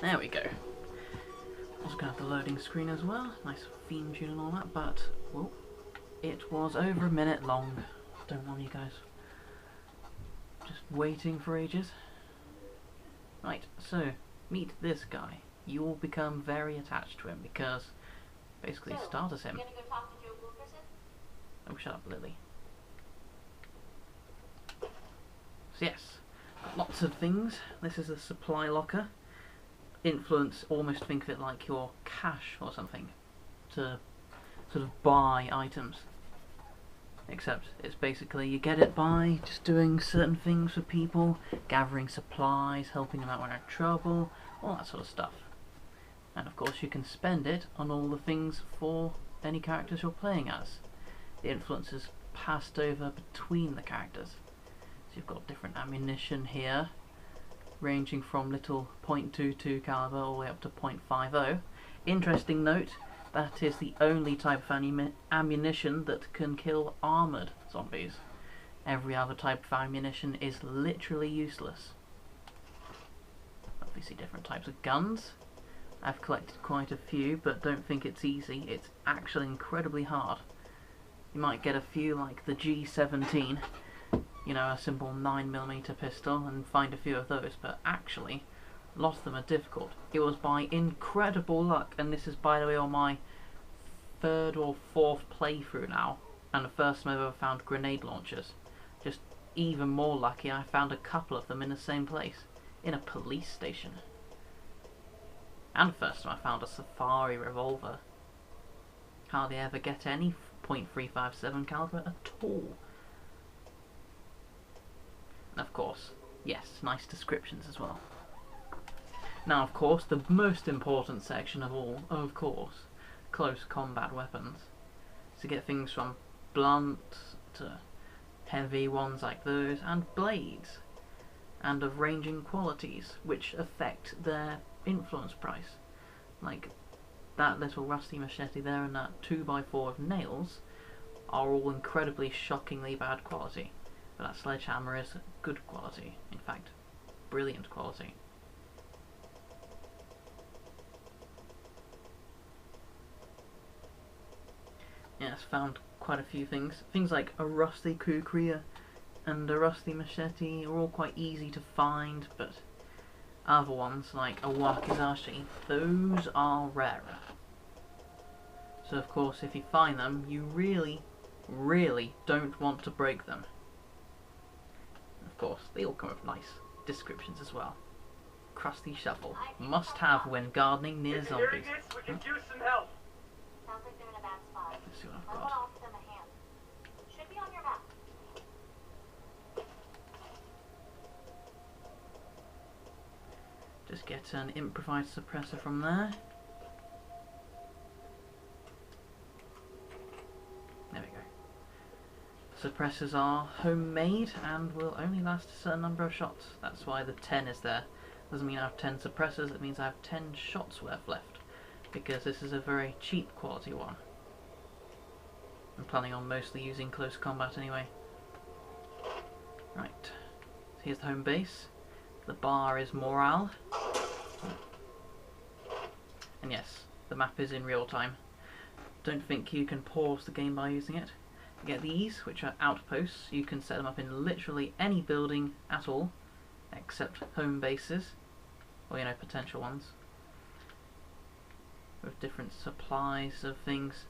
There we go. Also gonna have the loading screen as well. Nice theme tune and all that, but well, it was over a minute long. Don't want you guys just waiting for ages. Right, so meet this guy. You will become very attached to him because basically start as him. Oh, shut up, Lily. So yes, got lots of things. This is a supply locker. Influence, almost think of it like your cash or something to sort of buy items. Except it's basically you get it by just doing certain things for people, gathering supplies, helping them out when they're in trouble, all that sort of stuff. And of course you can spend it on all the things for any characters you're playing as. The influence is passed over between the characters. So you've got different ammunition here, ranging from little .22 caliber all the way up to .50. Interesting note, that is the only type of ammunition that can kill armoured zombies. Every other type of ammunition is literally useless. Obviously different types of guns. I've collected quite a few, but don't think it's easy. It's actually incredibly hard. You might get a few like the G17, you know, a simple 9mm pistol, and find a few of those, but actually a lot of them are difficult. It was by incredible luck, and this is by the way on my 3rd or 4th playthrough now, and the first time I've ever found grenade launchers. Just even more lucky, I found a couple of them in the same place, in a police station. And the first time I found a safari revolver. Hardly ever get any .357 caliber at all. And of course, yes, nice descriptions as well. Now of course, the most important section of all, of course, close combat weapons. To get things from blunt to heavy ones like those, and blades, and of ranging qualities which affect their influence price. Like that little rusty machete there and that 2x4 of nails are all incredibly shockingly bad quality, but that sledgehammer is good quality, in fact brilliant quality. Yes, found quite a few things. Things like a rusty kukri and a rusty machete are all quite easy to find, but other ones like a wakizashi, those are rarer. So of course if you find them, you really, really don't want to break them. Of course, they all come with nice descriptions as well. Crusty shovel, must have when gardening near zombies. We can use some help. Sounds like they're in a bad spot. Let's see what I've Let's got. offer them a hand. Should be on your map. Just get an improvised suppressor from there. There we go. Suppressors are homemade and will only last a certain number of shots. That's why the 10 is there. Doesn't mean I have 10 suppressors, it means I have 10 shots worth left. Because this is a very cheap quality one. I'm planning on mostly using close combat anyway. Right, so here's the home base. The bar is morale. And yes, the map is in real time. Don't think you can pause the game by using it. You get these, which are outposts. You can set them up in literally any building at all, except home bases, or you know, potential ones, with different supplies of things.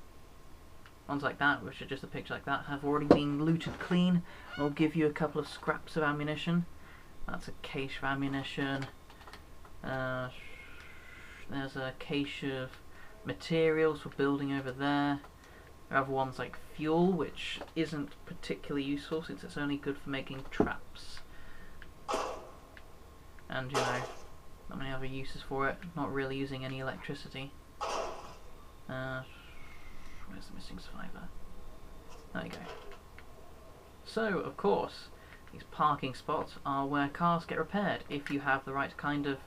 Ones like that, which are just a picture like that, have already been looted clean. I'll give you a couple of scraps of ammunition. That's a cache of ammunition. There's a cache of materials for building over there. There are other ones like fuel, which isn't particularly useful since it's only good for making traps. And you know, not many other uses for it, not really using any electricity. Where's the missing survivor? There you go. So, of course, these parking spots are where cars get repaired, if you have the right kind of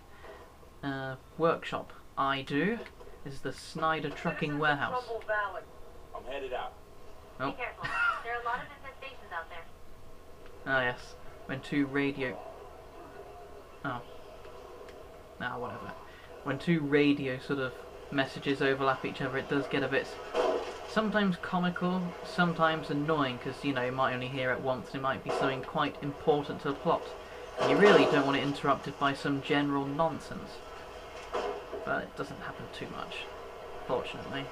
workshop. I do. This is the Snyder Trucking Warehouse. I'm headed out. Oh. Be careful. There are a lot of infestations out there. Ah yes, when two radio... Oh. Ah, whatever. when two radio sort of messages overlap each other, it does get a bit sometimes comical, sometimes annoying, because you know you might only hear it once. It might be something quite important to the plot, and you really don't want it interrupted by some general nonsense. But it doesn't happen too much, fortunately.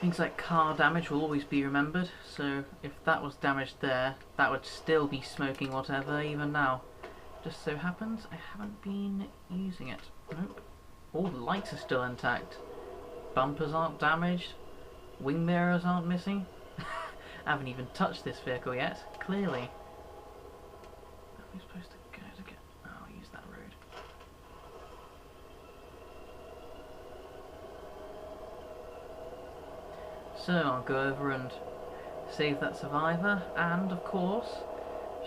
Things like car damage will always be remembered, so if that was damaged there, that would still be smoking whatever, even now. Just so happens I haven't been using it. Nope. All the lights are still intact. Bumpers aren't damaged. Wing mirrors aren't missing. I haven't even touched this vehicle yet, clearly. Where are we supposed to go to get... Oh, I'll use that road. So I'll go over and save that survivor, and of course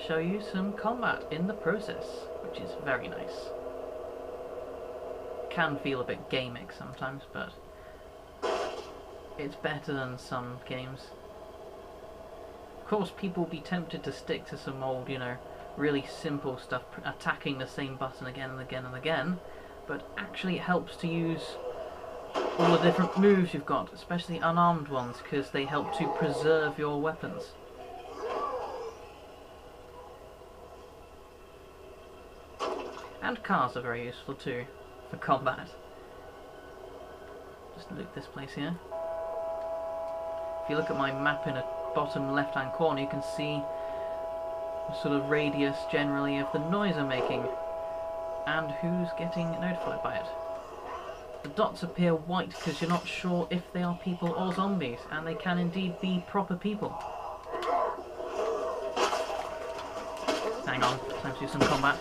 show you some combat in the process, which is very nice. Can feel a bit gamic sometimes, but it's better than some games. Of course, people will be tempted to stick to some old, you know, really simple stuff, attacking the same button again and again and again, but actually it helps to use all the different moves you've got, especially unarmed ones, because they help to preserve your weapons. And cars are very useful too, for combat. Just loot this place here. If you look at my map in the bottom left hand corner, you can see the sort of radius generally of the noise I'm making, and who's getting notified by it. The dots appear white because you're not sure if they are people or zombies, and they can indeed be proper people. Hang on, time to do some combat.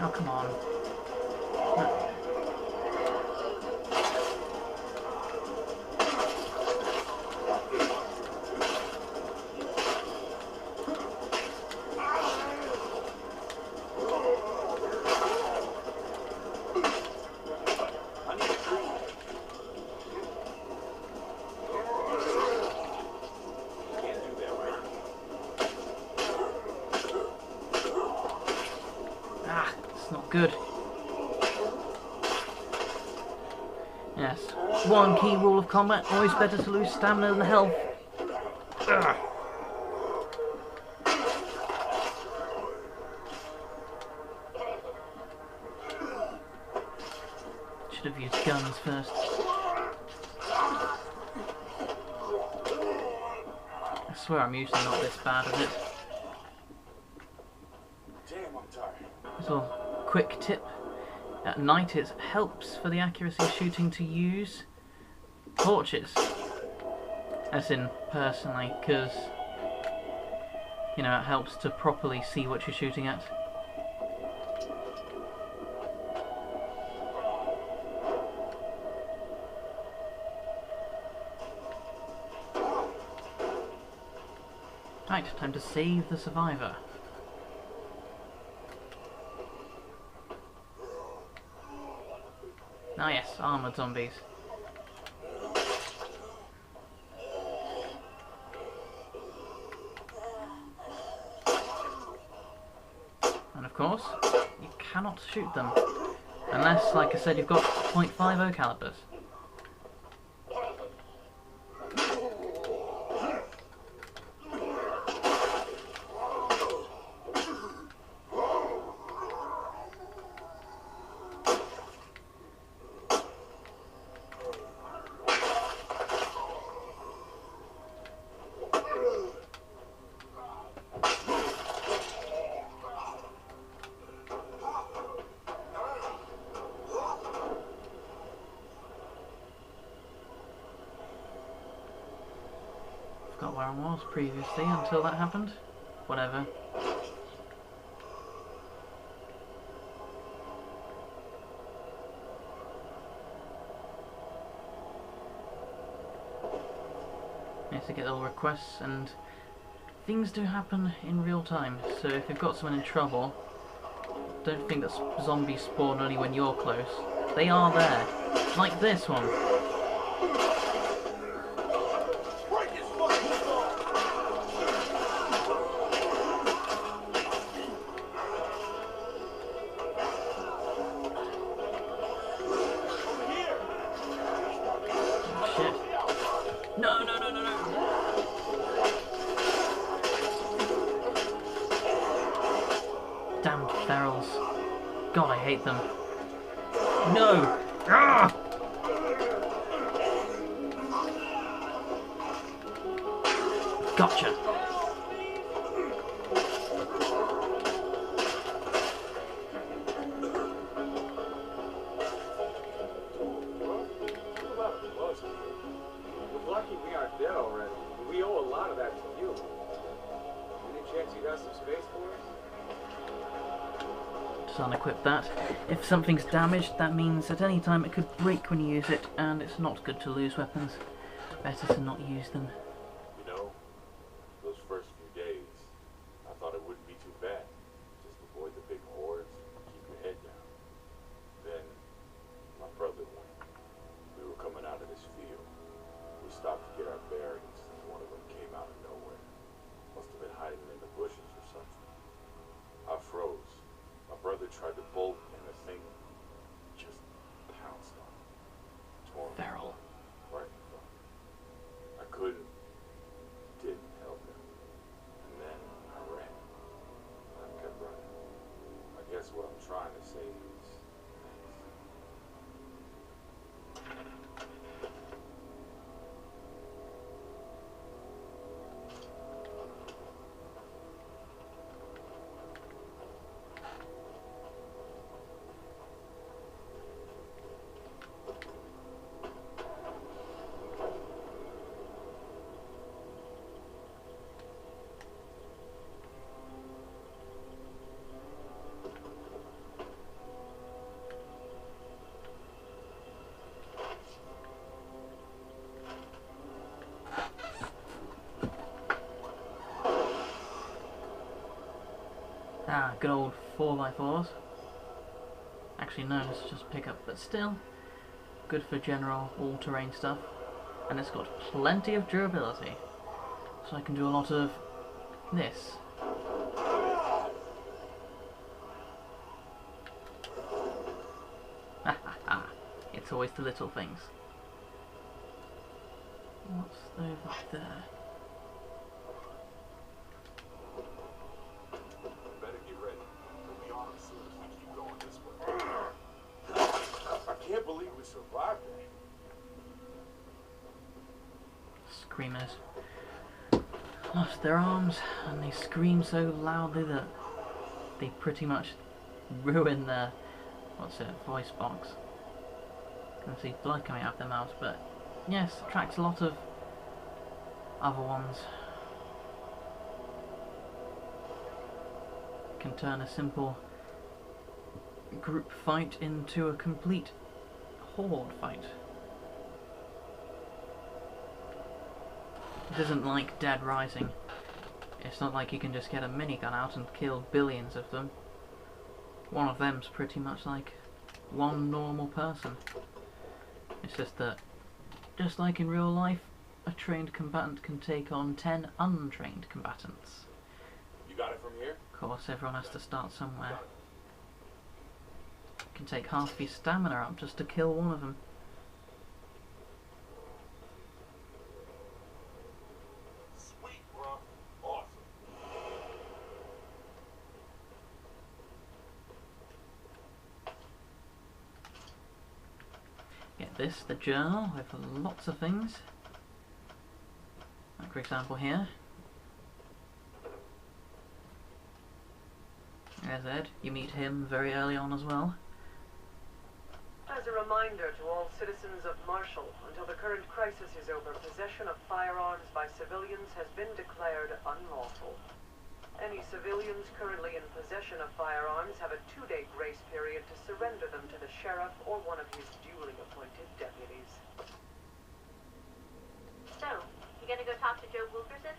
Oh, come on. No. Good. Yes. One key rule of combat, always better to lose stamina than health. Ugh. Should have used guns first. I swear I'm usually not this bad at it. Damn, I'm tired. So, quick tip, at night it helps for the accuracy of shooting to use torches, as in personally, because you know it helps to properly see what you're shooting at. Right, time to save the survivor. Ah yes, armoured zombies. And of course, you cannot shoot them. Unless, like I said, you've got .50 calibers. Forgot where I was previously until that happened. Whatever. is to get all requests, and things do happen in real time. So if you've got someone in trouble, don't think that zombies spawn only when you're close. They are there, like this one. No, no, no, no, no! Damn ferals. God, I hate them. No! Ah! Gotcha! Unequip that. If something's damaged, that means at any time it could break when you use it, and it's not good to lose weapons. Better to not use them. You know, those first few days, I thought it wouldn't be too bad. Just avoid the big hordes, keep your head down. Then, my brother went. We were coming out of this field. We stopped to get our bearings, and one of them came out of nowhere. Must have been hiding in the bushes or something. I froze. My brother tried to bolt, and the thing just pounced on him. Tore him Feral. right in front. I didn't help him. And then I ran. I kept running. I guess what I'm trying to say is Ah, good old 4x4s. Actually, no, it's just pickup, but still good for general all-terrain stuff. And it's got plenty of durability, so I can do a lot of this. Ha ha ha! It's always the little things. What's over there? survived it. Screamers lost their arms, and they scream so loudly that they pretty much ruin their voice box. You can see blood coming out of their mouths, but yes, attracts a lot of other ones. Can turn a simple group fight into a complete horde fight. It isn't like Dead Rising. It's not like you can just get a minigun out and kill billions of them. One of them's pretty much like one normal person. It's just that, just like in real life, a trained combatant can take on 10 untrained combatants. You got it from here? Of course, everyone has to start somewhere. It can take half your stamina up just to kill one of them. Sweet, bro. Awesome. Get this, the journal with lots of things. Like for example here. There's Ed. You meet him very early on as well. As a reminder to all citizens of Marshall, until the current crisis is over, possession of firearms by civilians has been declared unlawful. Any civilians currently in possession of firearms have a 2-day grace period to surrender them to the sheriff or one of his duly appointed deputies. So, you gonna go talk Wilkerson?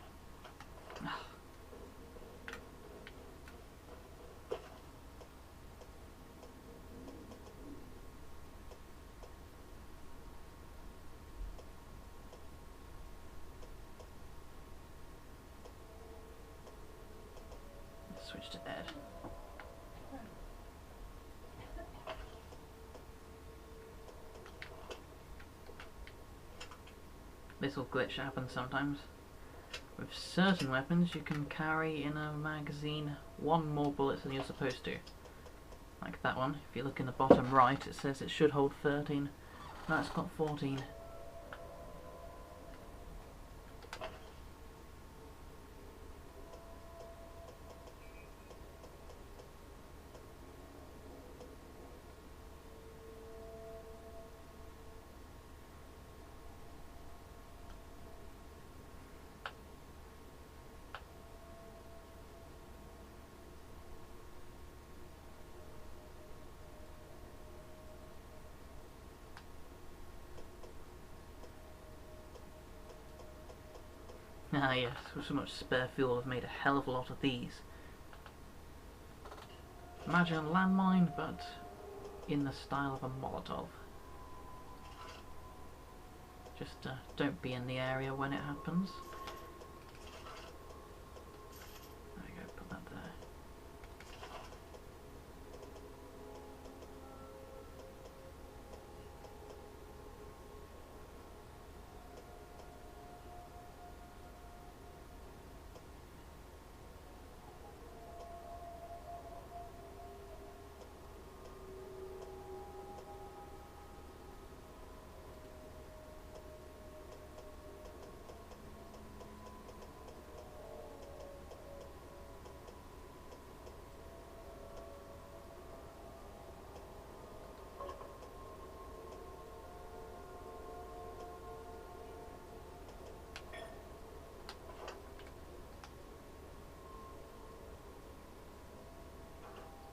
Switch to Ed. Little glitch happens sometimes. With certain weapons, you can carry in a magazine 1 more bullets than you're supposed to. Like that one. If you look in the bottom right, it says it should hold 13. No, it's got 14. Ah yes, with so much spare fuel I've made a hell of a lot of these. Imagine a landmine, but in the style of a Molotov. Just don't be in the area when it happens. There we go, put that there.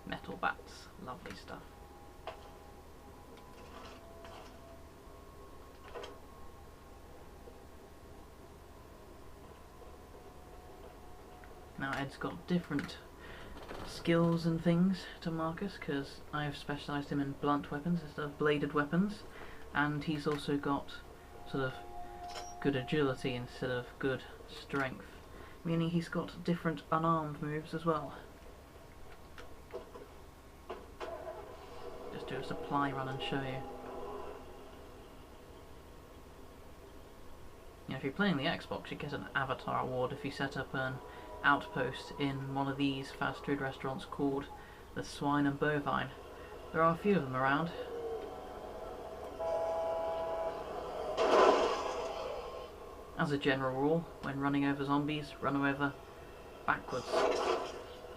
Metal bats, lovely stuff. Now Ed's got different skills and things to Marcus, because I have specialised him in blunt weapons instead of bladed weapons, and he's also got sort of good agility instead of good strength, meaning he's got different unarmed moves as well. Just do a supply run and show you. You know, if you're playing the Xbox, you get an Avatar Award if you set up an outpost in one of these fast food restaurants called the Swine and Bovine. There are a few of them around. As a general rule, when running over zombies, run over backwards.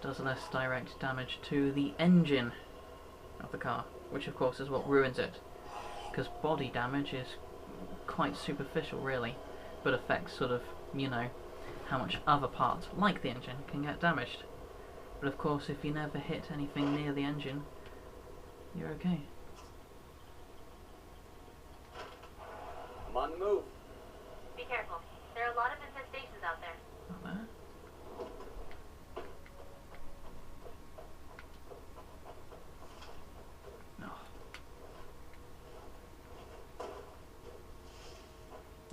Does less direct damage to the engine of the car, which of course is what ruins it, because body damage is quite superficial really, but affects sort of, you know, how much other parts, like the engine, can get damaged. But of course, if you never hit anything near the engine, you're okay. I'm on the move. Be careful. There are a lot of infestations out there. Not there.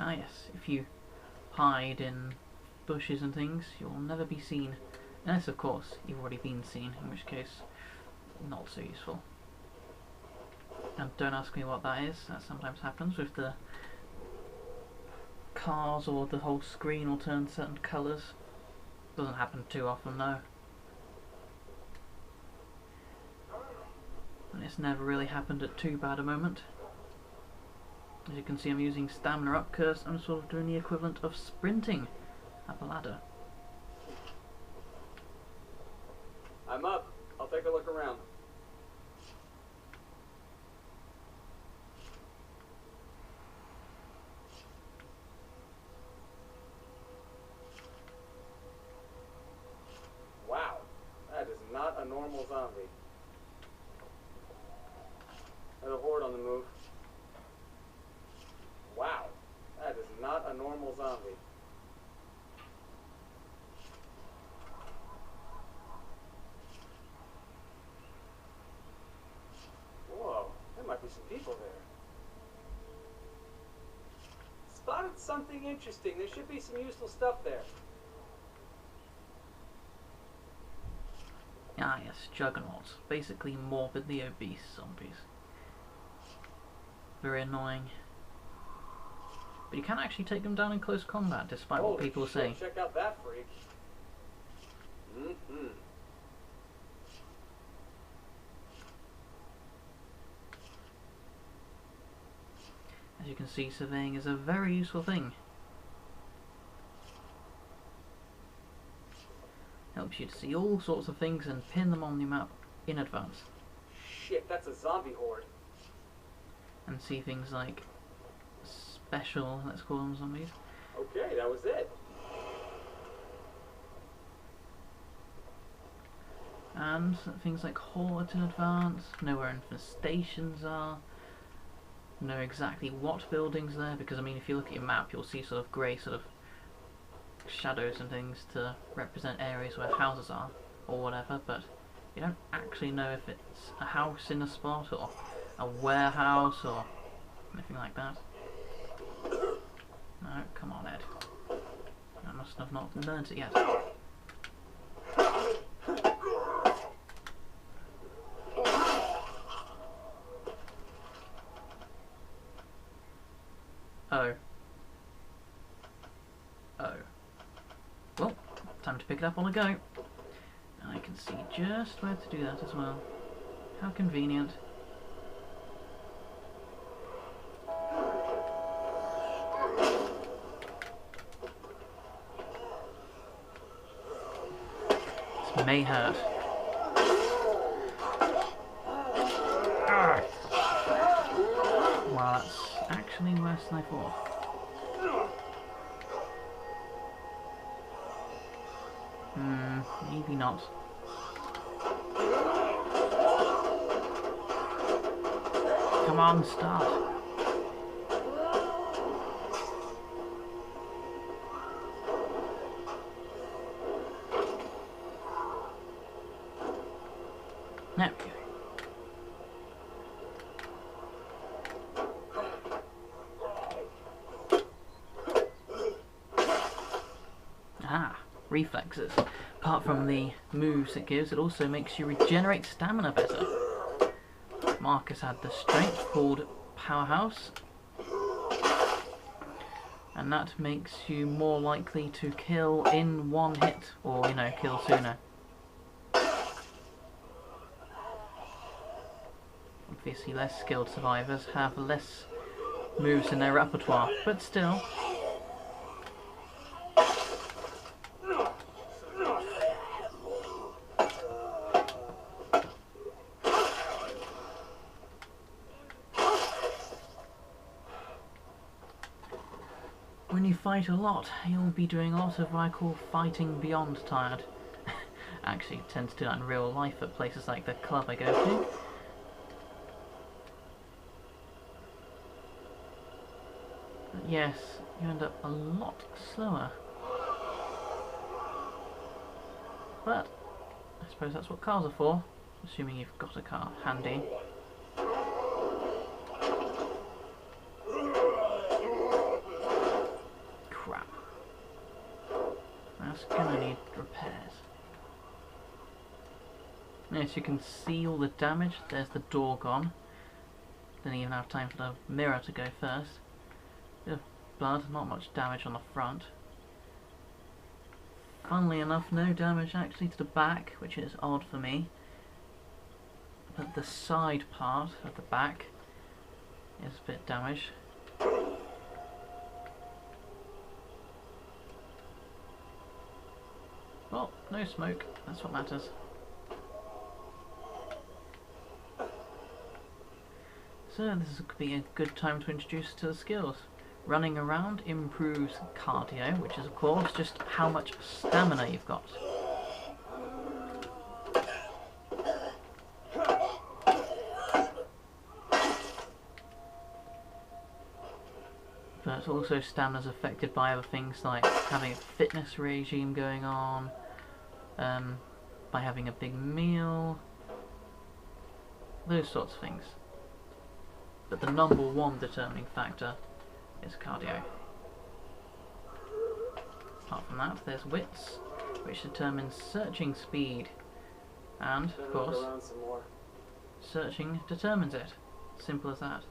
Ah yes, if you hide in bushes and things, you'll never be seen. Unless, of course, you've already been seen, in which case, not so useful. And don't ask me what that is, that sometimes happens with the cars, or the whole screen will turn certain colours. Doesn't happen too often though. And it's never really happened at too bad a moment. As you can see, I'm using stamina up because I'm sort of doing the equivalent of sprinting up a ladder. I'm up. I'll take a look around. Wow, that is not a normal zombie. There's a horde on the move. Wow, that is not a normal zombie. something interesting. There should be some useful stuff there. Ah yes, juggernauts. Basically morbidly obese zombies. Very annoying. But you can actually take them down in close combat, despite what people are saying. Check out that freak. Mm-hmm. As you can see, surveying is a very useful thing. Helps you to see all sorts of things and pin them on the map in advance. Shit, that's a zombie horde. And see things like special, let's call them zombies. Okay, that was it. And things like hordes in advance, know where infestations are, know exactly what buildings there, because I mean if you look at your map you'll see sort of grey sort of shadows and things to represent areas where houses are or whatever, but you don't actually know if it's a house in a spot or a warehouse or anything like that. No, come on Ed. I must have not learnt it yet. Oh. Oh. Well, time to pick it up on a go. And I can see just where to do that as well. How convenient. This may hurt. Well, that's actually worse than I thought. Maybe not. Come on, start. There we go. Reflexes. Apart from the moves it gives, it also makes you regenerate stamina better. Marcus had the strength called Powerhouse, and that makes you more likely to kill in one hit, or you know, kill sooner. Obviously less skilled survivors have less moves in their repertoire, but still. When you fight a lot, you'll be doing a lot of what I call fighting beyond tired. Actually, tend to do that in real life at places like the club I go to. But yes, you end up a lot slower. But I suppose that's what cars are for, assuming you've got a car handy. Gonna need repairs. Yes, you can see all the damage. There's the door gone. Didn't even have time for the mirror to go first. Bit of blood, not much damage on the front. Funnily enough, no damage actually to the back, which is odd for me. But the side part of the back is a bit damaged. Well, no smoke, that's what matters. So this could be a good time to introduce to the skills. Running around improves cardio, which is of course just how much stamina you've got. But also stamina is affected by other things like having a fitness regime going on, by having a big meal, those sorts of things. But the number one determining factor is cardio. Apart from that, there's wits, which determines searching speed. And, of Better course, look around some more. searching determines it. Simple as that.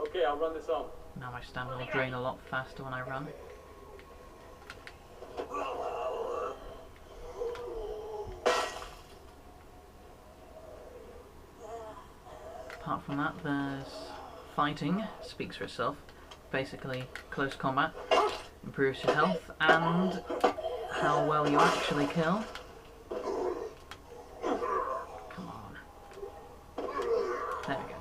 Okay, I'll run this home. Now my stamina will drain a lot faster when I run. Apart from that, there's fighting, speaks for itself. Basically, close combat improves your health and how well you actually kill. Come on. There we go.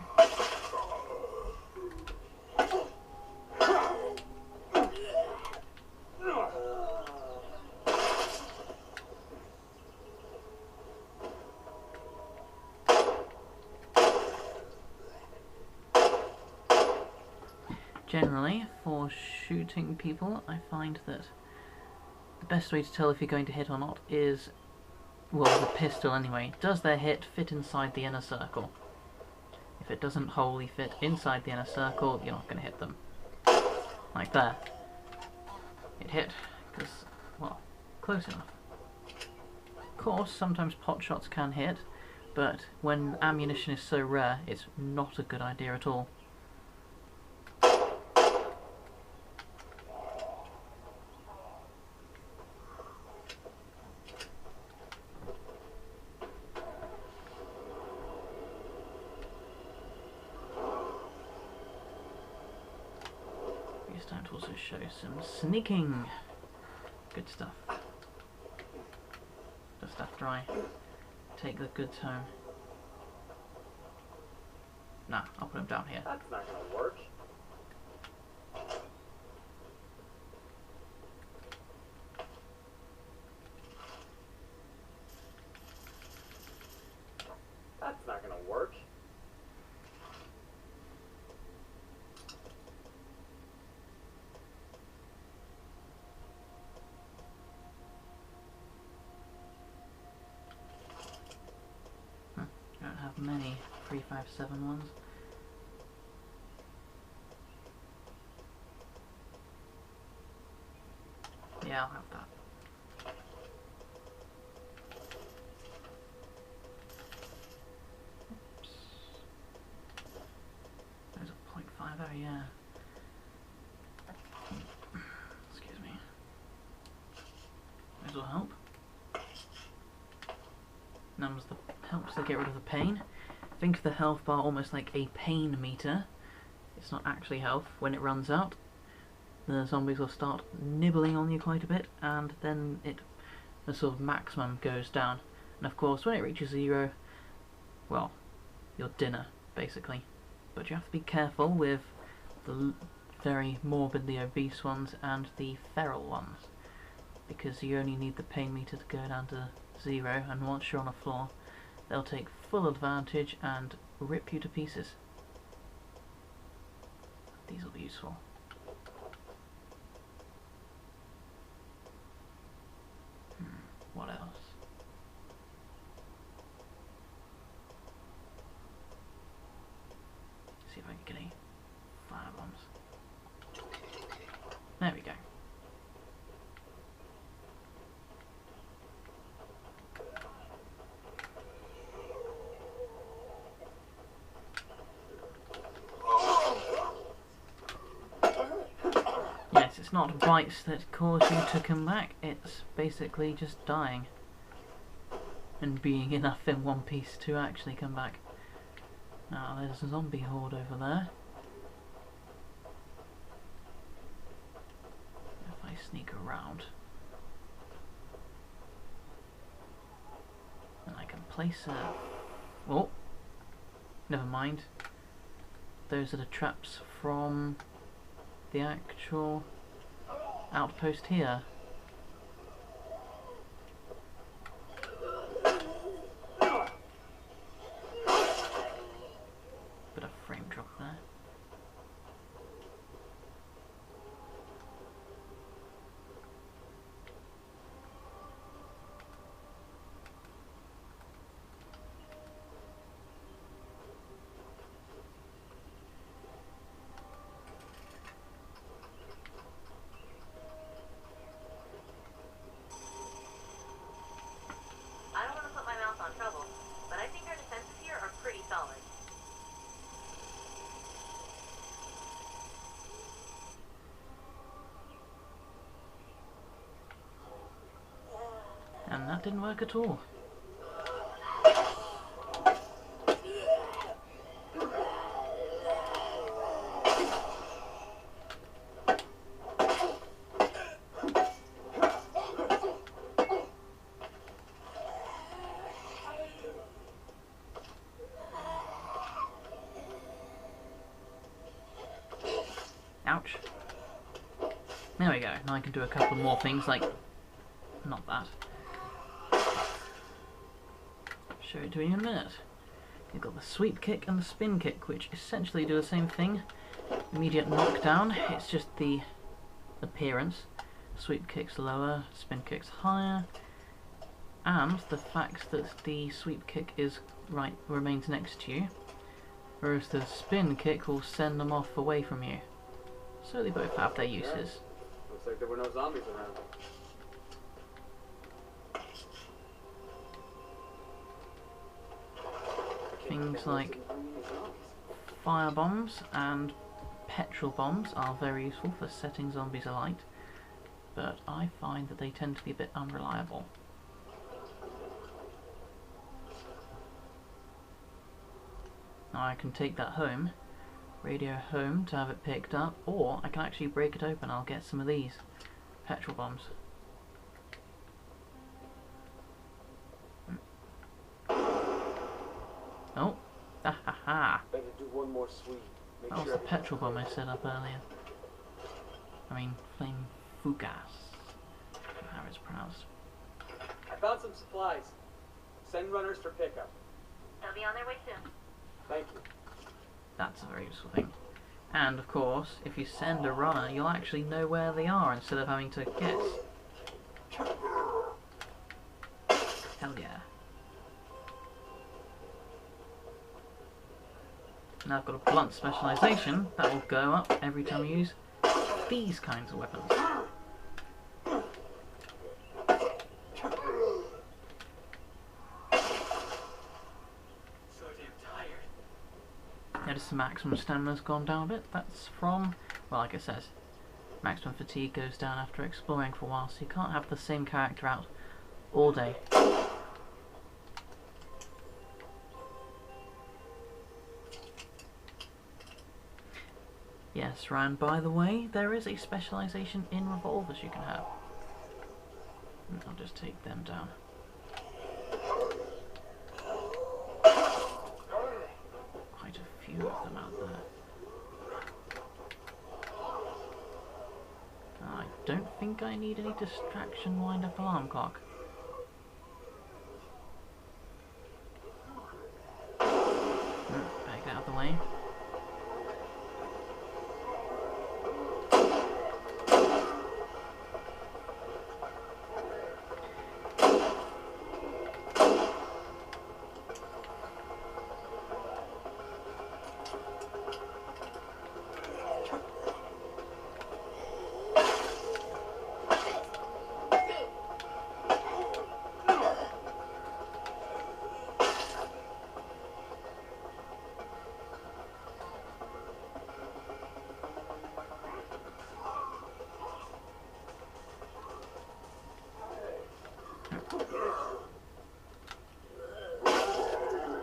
Generally, for shooting people, I find that the best way to tell if you're going to hit or not is, well, the pistol anyway. Does their hit fit inside the inner circle? If it doesn't wholly fit inside the inner circle, you're not going to hit them. Like there. It hit, because, well, close enough. Of course, sometimes pot shots can hit, but when ammunition is so rare, it's not a good idea at all. It's time to also show some sneaking. Good stuff. Just after I take the goods home. Nah, I'll put them down here. That's not gonna work. That's not gonna work. Don't have many 357 ones. Yeah, I'll have that. Oops. There's a .50, yeah. Excuse me. Those will help. Numbs the helps to get rid of the pain. Think of the health bar almost like a pain meter. It's not actually health. When it runs out, the zombies will start nibbling on you quite a bit, and then the sort of maximum goes down. And of course, when it reaches 0, well, your dinner, basically. But you have to be careful with the very morbidly obese ones and the feral ones, because you only need the pain meter to go down to 0, and once you're on a floor, they'll take full advantage and rip you to pieces. These will be useful. What else? See if I can get any fire bombs. There we go. Yes, it's not bites that cause you to come back, it's basically just dying and being enough in one piece to actually come back. Now there's a zombie horde over there. If I sneak around, then I can place a... Oh! Never mind. Those are the traps from the actual outpost here. Bit of frame drop there. that didn't work at all. Ouch. There we go. Now I can do a couple more things like... not that. Show it to you in a minute. You've got the sweep kick and the spin kick, which essentially do the same thing. Immediate knockdown, it's just the appearance. Sweep kick's lower, spin kick's higher. And the fact that the sweep kick is remains next to you, whereas the spin kick will send them off away from you. So they both have their uses. Looks like there were no zombies around. Things like fire bombs and petrol bombs are very useful for setting zombies alight, but I find that they tend to be a bit unreliable. Now I can take that home, radio home to have it picked up, or I can actually break it open. I'll get some of these petrol bombs. Oh, ha ha ha! Better do one more sweep. That was the petrol bomb I set up earlier. I mean, flame fugas, how it's pronounced. I found some supplies. Send runners for pickup. They'll be on their way soon. Thank you. That's a very useful thing. And of course, if you send a runner, you'll actually know where they are instead of having to guess. Hell yeah. Now I've got a blunt specialisation that will go up every time you use these kinds of weapons. So damn tired. Notice the maximum stamina's gone down a bit. That's from, well, like it says, maximum fatigue goes down after exploring for a while, so you can't have the same character out all day. Yes, Ryan, by the way, there is a specialisation in revolvers you can have. I'll just take them down. Quite a few of them out there. I don't think I need any distraction wind-up alarm clock. Better get out of the way.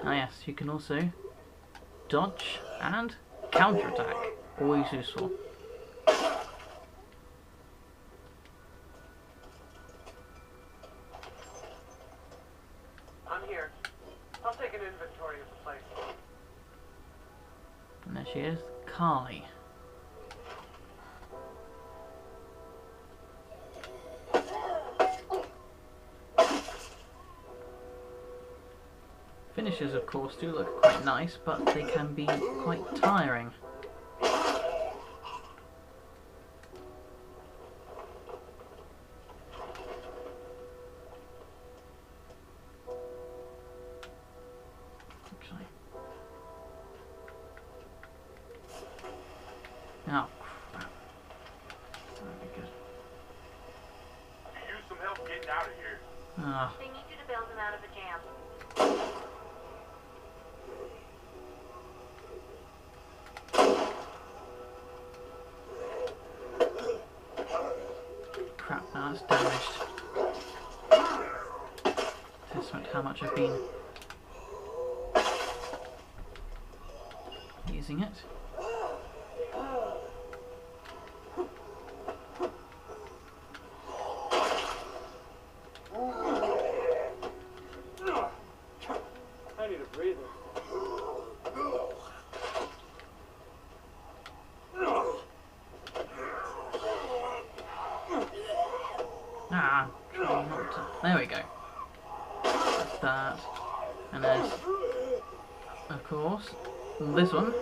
Ah yes, you can also dodge and counterattack. Always useful. I'm here. I'll take an inventory of the place. And there she is, Carly. Finishes, of course, do look quite nice, but they can be quite tiring. Actually. Oh, crap. That'd be good. You use some help getting out of here. Ah. They need you to bail them out of a jam. Crap, now it's damaged. how much I've been using it. I need a breather. Ah, try not to. There we go. That's that. And there's, of course, this one.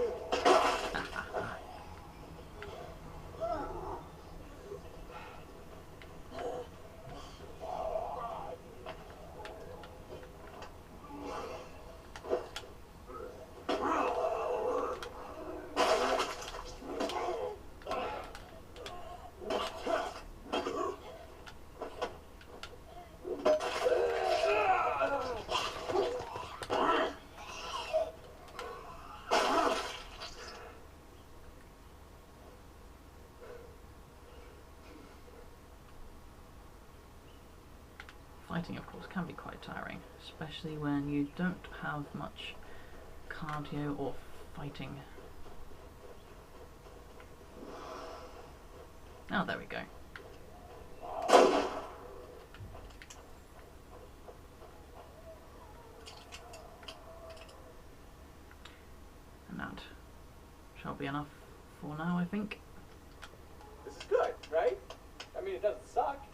Fighting, of course, can be quite tiring, especially when you don't have much cardio or fighting. Oh, there we go. And that shall be enough for now, I think. This is good, right? I mean, it doesn't suck.